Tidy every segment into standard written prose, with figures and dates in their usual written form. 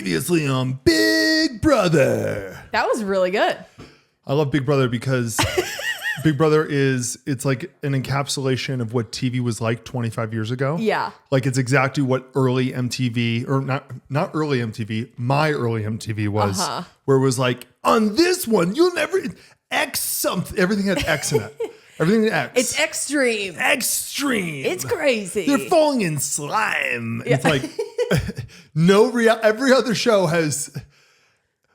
Previously on Big Brother. That was really good. I love Big Brother because Big Brother it's like an encapsulation of what TV was like 25 years ago. Yeah. Like it's exactly what early MTV, or not early MTV, my early MTV was, where it was like, on this one, you'll never, X something, everything had X in it. Everything had X. It's extreme. Extreme. It's crazy. They're falling in slime. Yeah. It's like, every other show has,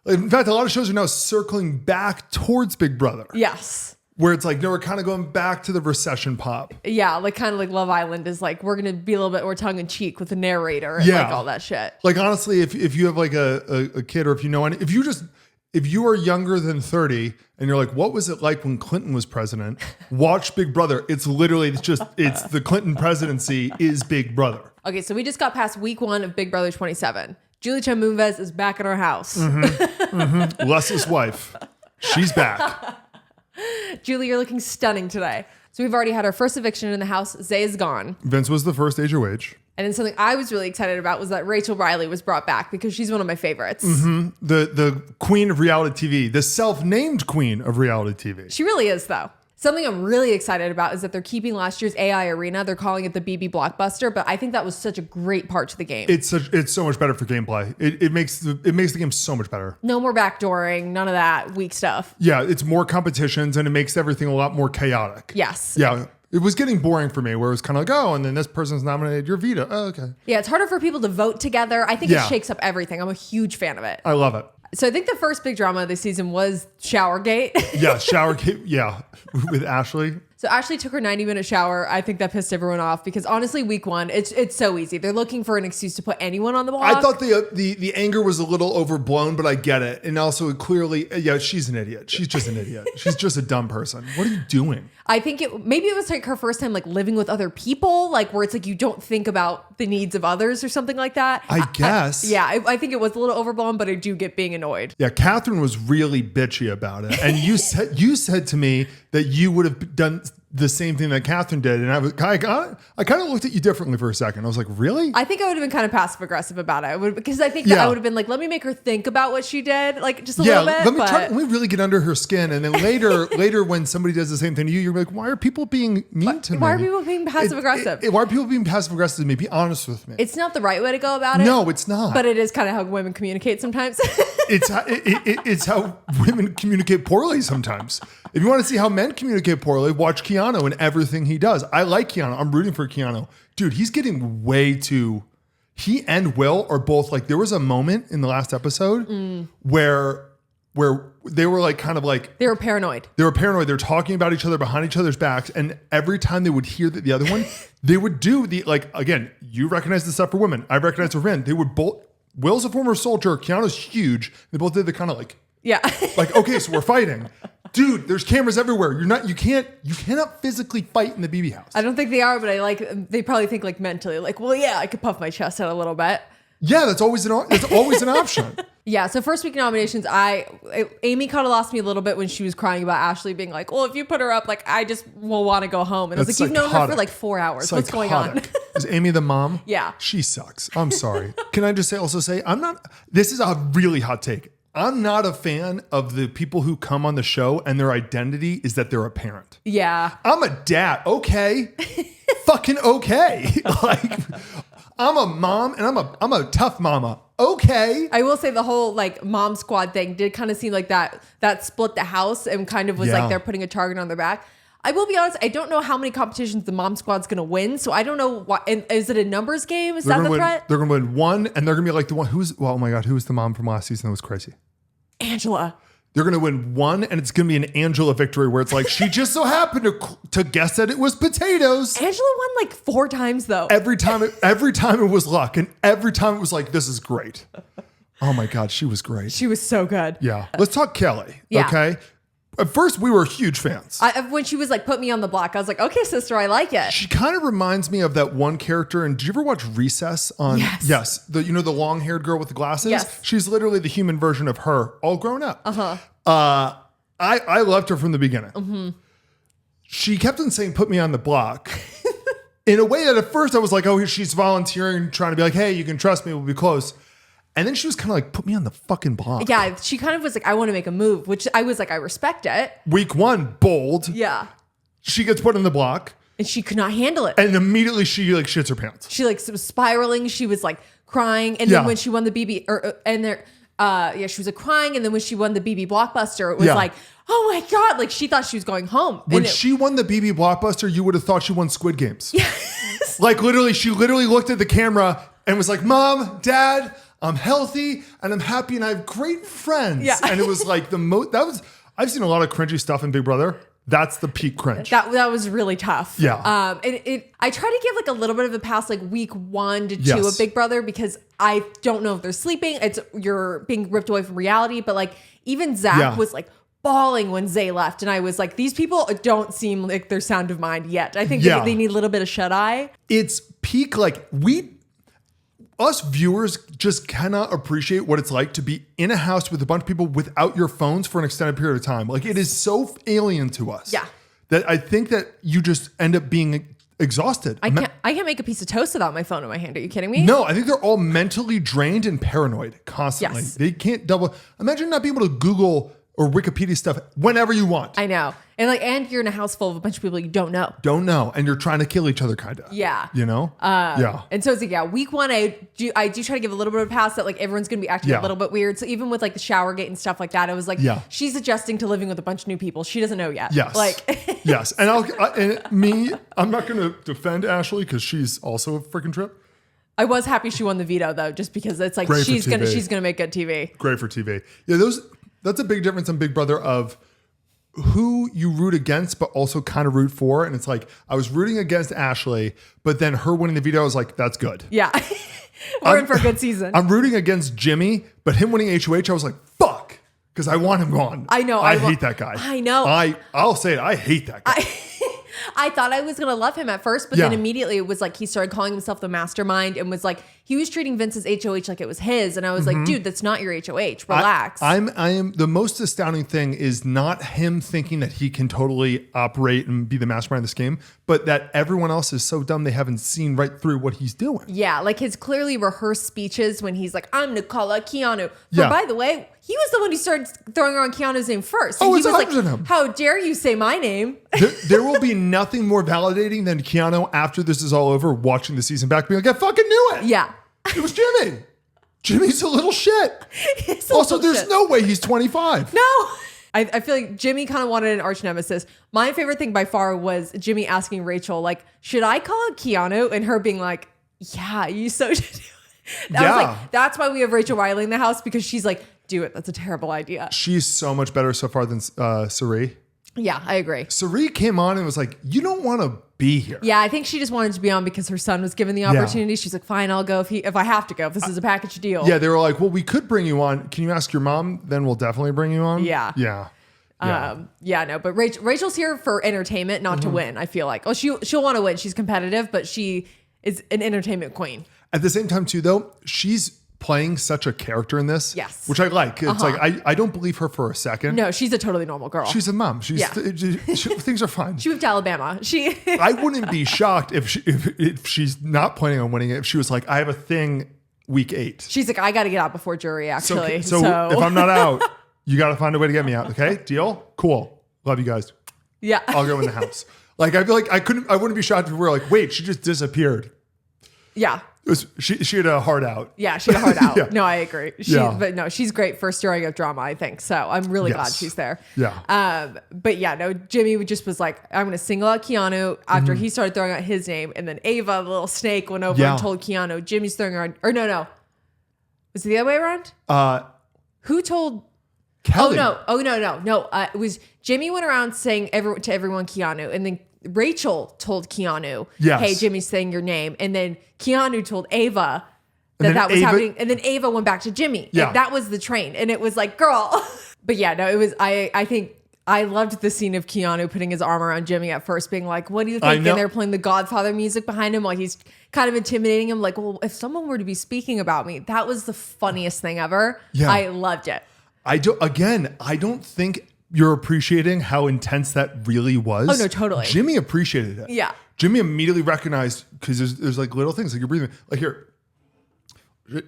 in fact, a lot of shows are now circling back towards Big Brother. Yes. Where it's like, no, we're kind of going back to the recession pop. Yeah, like kind of like Love Island is like, we're going to be a little bit more tongue in cheek with the narrator and like all that shit. Like, honestly, if you have like a kid, or if you know any, if you are younger than 30 and you're like, what was it like when Clinton was president? Watch Big Brother. It's literally, it's the Clinton presidency is Big Brother. Okay, so we just got past week 1 of Big Brother 27. Julie Chen Moonves is back at our house. Les's wife. She's back. Julie, you're looking stunning today. So we've already had our first eviction in the house. Zay is gone. Vince was the first HOH. And then something I was really excited about was that Rachel Riley was brought back because she's one of my favorites. The queen of reality TV, the self-named queen of reality TV. She really is, though. Something I'm really excited about is that they're keeping last year's AI arena. They're calling it the BB Blockbuster, but I think that was such a great part to the game. It's so much better for gameplay. It makes the game so much better. No more backdooring, none of that weak stuff. Yeah, it's more competitions and it makes everything a lot more chaotic. Yes. Yeah. It was getting boring for me where it was kind of like, oh, and then this person's nominated, your veto. Oh, okay. Yeah, it's harder for people to vote together. I think it shakes up everything. I'm a huge fan of it. I love it. So I think the first big drama of the season was Showergate. Yeah, Showergate. Yeah, with Ashley. So Ashley took her 90-minute shower. I think that pissed everyone off because honestly, week 1, it's so easy. They're looking for an excuse to put anyone on the block. I thought the anger was a little overblown, but I get it. And also clearly, yeah, she's an idiot. She's just an idiot. She's just a dumb person. What are you doing? I think maybe it was like her first time like living with other people, like where it's like you don't think about the needs of others or something like that. I guess. I think it was a little overblown, but I do get being annoyed. Yeah, Catherine was really bitchy about it. And you said to me that you would have done the same thing that Catherine did. And I kind of looked at you differently for a second. I was like, really? I think I would have been kind of passive aggressive about it. Because I think that I would have been like, let me make her think about what she did. Like just a little bit. Let me really get under her skin. And then later when somebody does the same thing to you, you're like, why are people being mean to me? Why are people being passive aggressive? Why are people being passive aggressive to me? Be honest with me. It's not the right way to go about it. No, it's not. But it is kind of how women communicate sometimes. It's how women communicate poorly sometimes. If you want to see how men communicate poorly, watch Keanu and everything he does. I like Keanu. I'm rooting for Keanu. Dude, he's getting way too... He and Will are both like... There was a moment in the last episode where they were like kind of like... They were paranoid. They're talking about each other behind each other's backs. And every time they would hear the other one, they would do the... Like, again, you recognize the stuff for women. I recognize for men. They would both... Will's a former soldier. Keanu's huge. They both did the kind of like... Yeah. Like, okay, so we're fighting. Dude, there's cameras everywhere. You cannot physically fight in the BB house. I don't think they are, but they probably think like mentally, like, well, yeah, I could puff my chest out a little bit. Yeah, that's always an option. Yeah, so first week nominations, Amy kind of lost me a little bit when she was crying about Ashley being like, well, if you put her up, like, I just will want to go home. And I was like, you've known her for like 4 hours. What's going on? Is Amy the mom? Yeah. She sucks. I'm sorry. Can I just say, this is a really hot take. I'm not a fan of the people who come on the show and their identity is that they're a parent. Yeah. I'm a dad. Okay. Fucking okay. Like, I'm a mom and I'm a tough mama. Okay. I will say the whole like mom squad thing did kind of seem like that split the house and kind of was like they're putting a target on their back. I will be honest, I don't know how many competitions the mom squad's going to win. So I don't know what, and is it a numbers game? Is that the threat? They're going to win one and they're going to be like the one oh my God, who was the mom from last season that was crazy? Angela. They're going to win one and it's going to be an Angela victory where it's like, she just so happened to guess that it was potatoes. Angela won like 4 times though. Every time it was luck and every time it was like, this is great. Oh my God, she was great. She was so good. Yeah. Let's talk Kelly. Yeah. Okay. At first, we were huge fans. When she was like, put me on the block, I was like, okay, sister, I like it. She kind of reminds me of that one character. And did you ever watch Recess on? Yes. The long-haired girl with the glasses? Yes. She's literally the human version of her, all grown up. I loved her from the beginning. Mm-hmm. She kept on saying, put me on the block. In a way that at first I was like, oh, she's volunteering, trying to be like, hey, you can trust me, we'll be close. And then she was kind of like, put me on the fucking block. Yeah, she kind of was like, I want to make a move, which I was like, I respect it. Week 1, bold. Yeah. She gets put on the block. And she could not handle it. And immediately she like shits her pants. She like was spiraling. She was like crying. And then when she won the BB, she was like crying. And then when she won the BB Blockbuster, it was like, oh my God. Like she thought she was going home. When she won the BB Blockbuster, you would have thought she won Squid Games. Yes. Like she literally looked at the camera and was like, Mom, Dad, I'm healthy and I'm happy and I have great friends. Yeah. And it was like I've seen a lot of cringy stuff in Big Brother. That's the peak cringe. That was really tough. Yeah. I try to give like a little bit of a pass, like week 1 to 2 of Big Brother, because I don't know if they're sleeping. You're being ripped away from reality. But like even Zach was like bawling when Zay left. And I was like, these people don't seem like they're sound of mind yet. I think they need a little bit of shut eye. It's peak. Like us viewers just cannot appreciate what it's like to be in a house with a bunch of people without your phones for an extended period of time. Like it is so alien to us. Yeah. That I think that you just end up being exhausted. I can't make a piece of toast without my phone in my hand. Are you kidding me? No, I think they're all mentally drained and paranoid constantly. Yes. They can't imagine not being able to Google or Wikipedia stuff whenever you want. I know. And you're in a house full of a bunch of people you don't know. And you're trying to kill each other, kind of. Yeah. You know? And so it's like, week 1, I do try to give a little bit of a pass that like everyone's going to be acting a little bit weird. So even with like the shower gate and stuff like that, I was like, she's adjusting to living with a bunch of new people. She doesn't know yet. Yes. Like, yes. And I'm not going to defend Ashley because she's also a freaking trip. I was happy she won the veto though, just because it's like she's gonna make good TV. Great for TV. Yeah, that's a big difference in Big Brother of who you root against, but also kind of root for. And it's like, I was rooting against Ashley, but then her winning the veto, I was like, that's good. Yeah. We're in for a good season. I'm rooting against Jimmy, but him winning HOH, I was like, fuck. Because I want him gone. I know. I hate that guy. I know. I'll say it. I hate that guy. I thought I was going to love him at first, but then immediately it was like he started calling himself the mastermind and was like, he was treating Vince's HOH like it was his. And I was like, dude, that's not your HOH. Relax. I am the most astounding thing is not him thinking that he can totally operate and be the mastermind of this game, but that everyone else is so dumb they haven't seen right through what he's doing. Yeah, like his clearly rehearsed speeches when he's like, I'm Nicola Keanu. But by the way, he was the one who started throwing around Keanu's name first. And he was like, him. How dare you say my name? There will be nothing more validating than Keanu after this is all over watching the season back being like, I fucking knew it. Yeah. It was Jimmy. Jimmy's a little shit. Also, there's no way he's 25. No. I feel like Jimmy kind of wanted an arch nemesis. My favorite thing by far was Jimmy asking Rachel, like, should I call it Keanu? And her being like, yeah, you so should do it. I was like, that's why we have Rachel Riley in the house, because she's like, do it. That's a terrible idea. She's so much better so far than Sari. Yeah, I agree. Sari came on and was like, you don't want to be here. Yeah, I think she just wanted to be on because her son was given the opportunity. She's like, fine, I'll go if I have to go, if this is a package deal. Yeah, they were like, well, we could bring you on. Can you ask your mom? Then we'll definitely bring you on. Yeah. Yeah. But Rachel's here for entertainment, not to win, I feel like. Oh, she'll want to win. She's competitive, but she is an entertainment queen. At the same time, too, though, she's playing such a character in this. Yes. Which I like. It's like, I don't believe her for a second. No, she's a totally normal girl. She's a mom. Things are fine. She moved to Alabama. I wouldn't be shocked if she's not planning on winning it. If she was like, I have a thing week 8. She's like, I got to get out before jury, actually. So if I'm not out, you got to find a way to get me out. Okay? Deal? Cool. Love you guys. Yeah. I'll go in the house. Like, I feel like I wouldn't be shocked if we were like, wait, she just disappeared. Yeah. She had a heart out. Yeah, she had a heart out. Yeah. No, I agree. But no, she's great for stirring up drama, I think. So I'm really glad she's there. Yeah. But yeah, no, Jimmy just was like, I'm going to single out Keanu after he started throwing out his name. And then Ava, the little snake, went over and told Keanu, Jimmy's throwing around. Or no. Was it the other way around? Who told Kelly? Oh, no. It was Jimmy went around saying to everyone Keanu. And then Rachel told Keanu, hey, Jimmy's saying your name. And then Keanu told Ava that was happening. And then Ava went back to Jimmy. Yeah. Like, that was the train. And it was like, girl. But yeah, no, it was, I think I loved the scene of Keanu putting his arm around Jimmy at first, being like, what do you think? And they're playing the Godfather music behind him while he's kind of intimidating him. Like, well, if someone were to be speaking about me, that was the funniest thing ever. Yeah. I loved it. I don't think you're appreciating how intense that really was. Oh, no, totally. Jimmy appreciated it. Yeah. Jimmy immediately recognized, because there's like little things like you're breathing. Like here,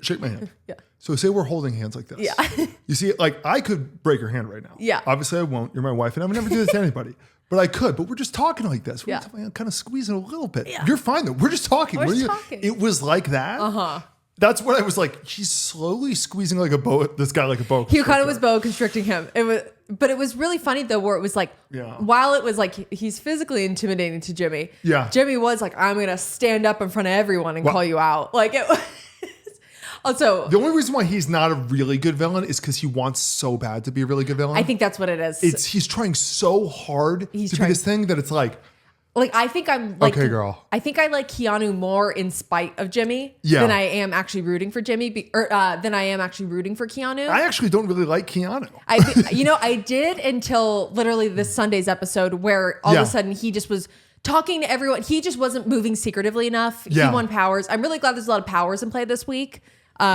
Shake my hand. Yeah. So say we're holding hands like this. Yeah. You see, like I could break your hand right now. Yeah. Obviously I won't. You're my wife and I would never do this to anybody. But I could. But we're just talking like this. We're just kind of squeezing a little bit. Yeah. You're fine though. We're just talking. We're just talking. It was like that. Uh-huh. That's what I was like. He's slowly squeezing like a boa. This guy like a boa. He kind of was boa constricting him. But it was really funny though, where it was like, while it was like he's physically intimidating to Jimmy. Yeah. Jimmy was like, I'm gonna stand up in front of everyone and call you out. Like it was. Also, the only reason why he's not a really good villain is because he wants so bad to be a really good villain. I think that's what it is. He's trying so hard to be this thing that it's like I think I'm like, okay, girl. I think I like Keanu more in spite of Jimmy Yeah. than I am actually rooting for Jimmy, or than I am actually rooting for Keanu. I actually don't really like Keanu. I did until literally this Sunday's episode where all of a sudden he just was talking to everyone. He just wasn't moving secretively enough. Yeah. He won powers. I'm really glad there's a lot of powers in play this week. Or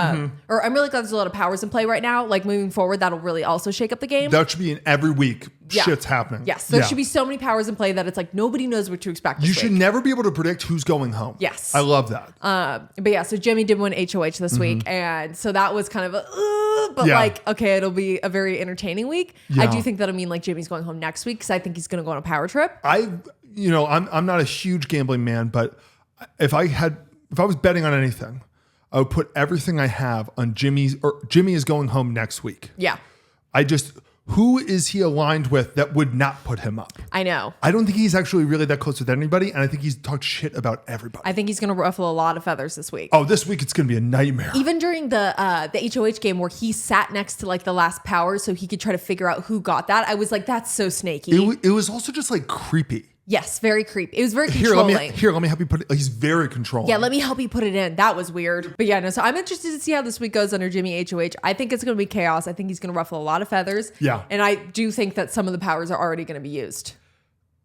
I'm really glad there's a lot of powers in play right now. Like moving forward, that'll really also shake up the game. That should be in every week. Shit's happening. Yes, there should be so many powers in play that it's like nobody knows what to expect. You should never be able to predict who's going home. Yes, I love that. But yeah, so Jimmy did win HOH this week, and so that was kind of like okay, it'll be a very entertaining week. Yeah. I do think that'll mean like Jimmy's going home next week because I think he's going to go on a power trip. I'm not a huge gambling man, but if I was betting on anything, I would put everything I have on Jimmy is going home next week. Yeah. Who is he aligned with that would not put him up? I know. I don't think he's actually really that close with anybody, and I think he's talked shit about everybody. I think he's going to ruffle a lot of feathers this week. Oh, this week it's going to be a nightmare. Even during the HOH game where he sat next to like the last power so he could try to figure out who got that, I was like, that's so snaky. It was also just like creepy. Yes, very creepy. It was very controlling. Let me help you put it. He's very controlling. Yeah, let me help you put it in. That was weird. But yeah, no, so I'm interested to see how this week goes under Jimmy HOH. I think it's going to be chaos. I think he's going to ruffle a lot of feathers. Yeah. And I do think that some of the powers are already going to be used.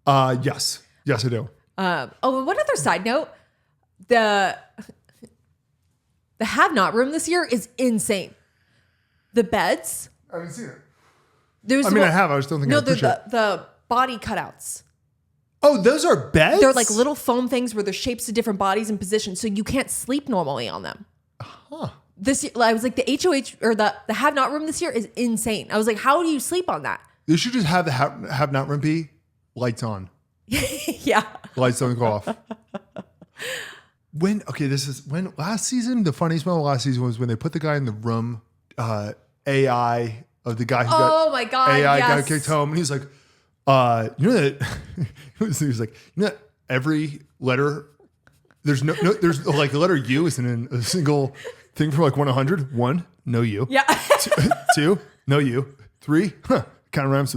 Yes. Yes, I do. And one other side note, the have-not room this year is insane. The beds. I haven't seen it. I have. I was still thinking. No, the body cutouts. Oh, those are beds? They're like little foam things where they're shapes of different bodies and positions, so you can't sleep normally on them. Huh. This year, I was like, the HOH or the have not room this year is insane. I was like, how do you sleep on that? They should just have the have not room be lights on. Yeah. Lights don't go off. When last season, the funniest moment of last season was when they put the guy in the room, AI of the guy who got my God, AI yes. got kicked home, and he's like, you know that he was like, you know that every letter there's like the letter U isn't in a single thing from like 1 to 100. 1, no U. Yeah. 2, no U. 3, kind of rhymes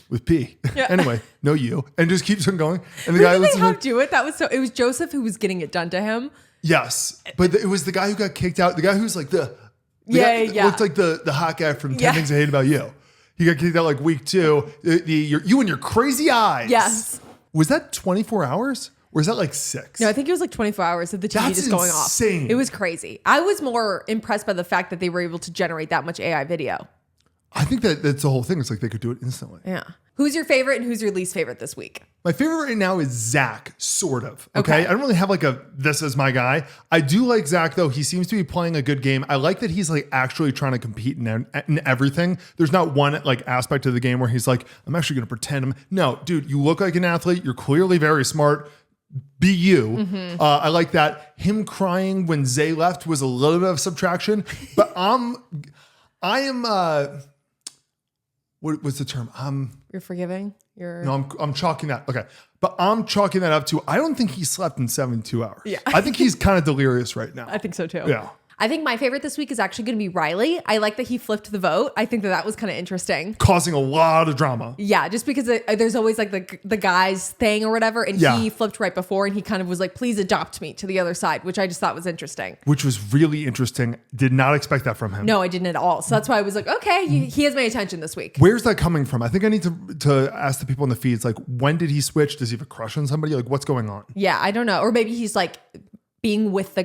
with P. Yeah. Anyway, no U, and just keeps on going. And the Who guy did was they have do it? It was Joseph who was getting it done to him. yes, but it was the guy who got kicked out. The guy who's like the Yeah. looked like the hot guy from 10 Things I Hate About You. He got kicked out like week 2. You and your crazy eyes. Yes. Was that 24 hours? Or is that like 6? No, I think it was like 24 hours of the TV That's just going insane. off. It was crazy. I was more impressed by the fact that they were able to generate that much AI video. I think that's the whole thing. It's like they could do it instantly. Yeah. Who's your favorite and who's your least favorite this week? My favorite right now is Zach, sort of. Okay. Okay. I don't really have like this is my guy. I do like Zach though. He seems to be playing a good game. I like that he's like actually trying to compete in everything. There's not one like aspect of the game where he's like, I'm actually going to pretend. No, dude, you look like an athlete. You're clearly very smart. Be you. Mm-hmm. I like that. Him crying when Zay left was a little bit of subtraction, but I am, what was the term? You're forgiving? I'm chalking that. Okay. But I'm chalking that up to, I don't think he slept in 72 hours. Yeah. I think he's kind of delirious right now. I think so too. Yeah. I think my favorite this week is actually going to be Riley. I like that he flipped the vote. I think that was kind of interesting. Causing a lot of drama. Yeah, just because there's always like the guy's thing or whatever. And he flipped right before and he kind of was like, please adopt me to the other side, which I just thought was interesting. Which was really interesting. Did not expect that from him. No, I didn't at all. So that's why I was like, okay, he has my attention this week. Where's that coming from? I think I need to ask the people in the feeds, like, when did he switch? Does he have a crush on somebody? Like, what's going on? Yeah, I don't know. Or maybe he's like being with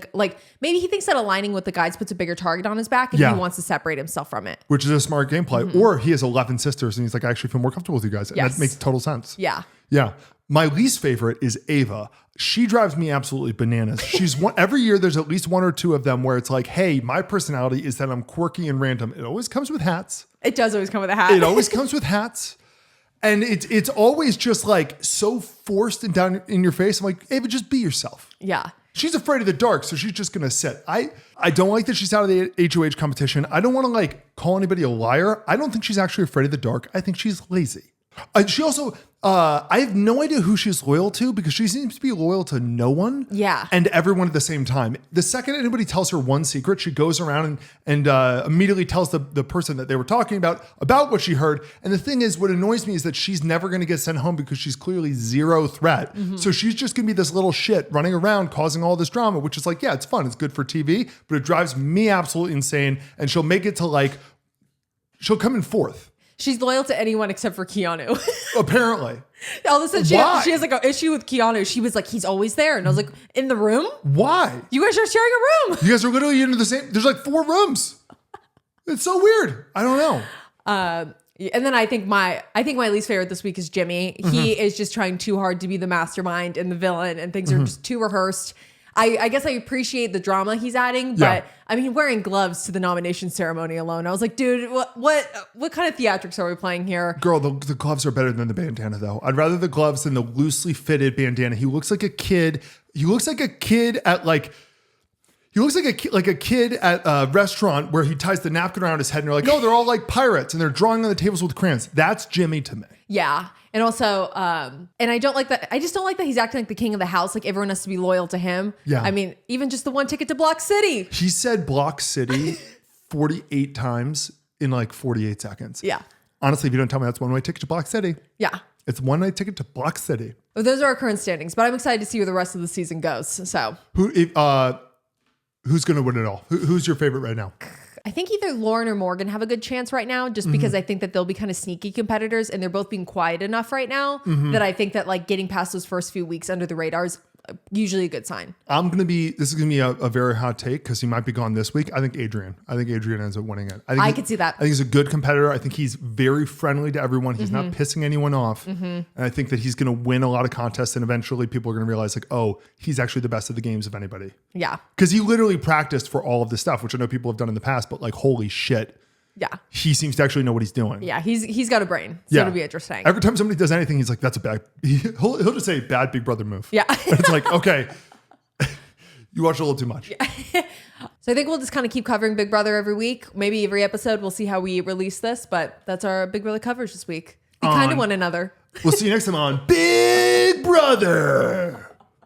maybe he thinks that aligning with the guides puts a bigger target on his back and he wants to separate himself from it. Which is a smart gameplay. Mm-hmm. Or he has 11 sisters and he's like, I actually feel more comfortable with you guys. And that makes total sense. Yeah. Yeah. My least favorite is Ava. She drives me absolutely bananas. Every year there's at least one or two of them where it's like, hey, my personality is that I'm quirky and random. It always comes with hats. It does always come with a hat. It always comes with hats. And it's always just like so forced and down in your face. I'm like, Ava, just be yourself. Yeah. She's afraid of the dark, so she's just going to sit. I don't like that she's out of the HOH competition. I don't want to like call anybody a liar. I don't think she's actually afraid of the dark. I think she's lazy. She also, I have no idea who she's loyal to because she seems to be loyal to no one. Yeah. And everyone at the same time. The second anybody tells her one secret, she goes around and immediately tells the person that they were talking about what she heard. And the thing is, what annoys me is that she's never going to get sent home because she's clearly zero threat. Mm-hmm. So she's just going to be this little shit running around causing all this drama, which is like, yeah, it's fun. It's good for TV, but it drives me absolutely insane. And she'll make it to like, she'll come in fourth. She's loyal to anyone except for Keanu. Apparently. All of a sudden, she has like an issue with Keanu. She was like, he's always there. And I was like, in the room? Why? You guys are sharing a room. You guys are literally into the same, there's like 4 rooms. It's so weird. I don't know. And then I think my least favorite this week is Jimmy. Mm-hmm. He is just trying too hard to be the mastermind and the villain, and things are just too rehearsed. I guess I appreciate the drama he's adding, but I mean, wearing gloves to the nomination ceremony alone, I was like, dude, what kind of theatrics are we playing here? Girl, the gloves are better than the bandana, though. I'd rather the gloves than the loosely fitted bandana. He looks like a kid. He looks like a kid at like. He looks like a kid at a restaurant where he ties the napkin around his head and they're like, oh, they're all like pirates and they're drawing on the tables with crayons. That's Jimmy to me. Yeah. And also, and I don't like that. I just don't like that he's acting like the king of the house. Like everyone has to be loyal to him. Yeah. I mean, even just the one ticket to Block City. He said Block City 48 times in like 48 seconds. Yeah. Honestly, if you don't tell me that's one-way ticket to Block City. Yeah. It's one-way ticket to Block City. Well, those are our current standings, but I'm excited to see where the rest of the season goes. So who's going to win it all? Who's your favorite right now? I think either Lauren or Morgan have a good chance right now, just because I think that they'll be kind of sneaky competitors, and they're both being quiet enough right now that I think that like getting past those first few weeks under the radar is usually a good sign. This is going to be a very hot take because he might be gone this week. I think Adrian ends up winning it. I could see that. I think he's a good competitor. I think he's very friendly to everyone. He's not pissing anyone off. And I think that he's going to win a lot of contests, and eventually people are going to realize like, oh, he's actually the best of the games of anybody. Yeah. Because he literally practiced for all of this stuff, which I know people have done in the past, but like, holy shit. Yeah. He seems to actually know what he's doing. Yeah, he's got a brain. So it'll be interesting. Every time somebody does anything, he's like, that's a bad, he'll just say bad Big Brother move. Yeah. And it's like, okay, you watch a little too much. Yeah. So I think we'll just kind of keep covering Big Brother every week. Maybe every episode. We'll see how we release this, but that's our Big Brother coverage this week. We kind of one another. We'll see you next time on Big Brother.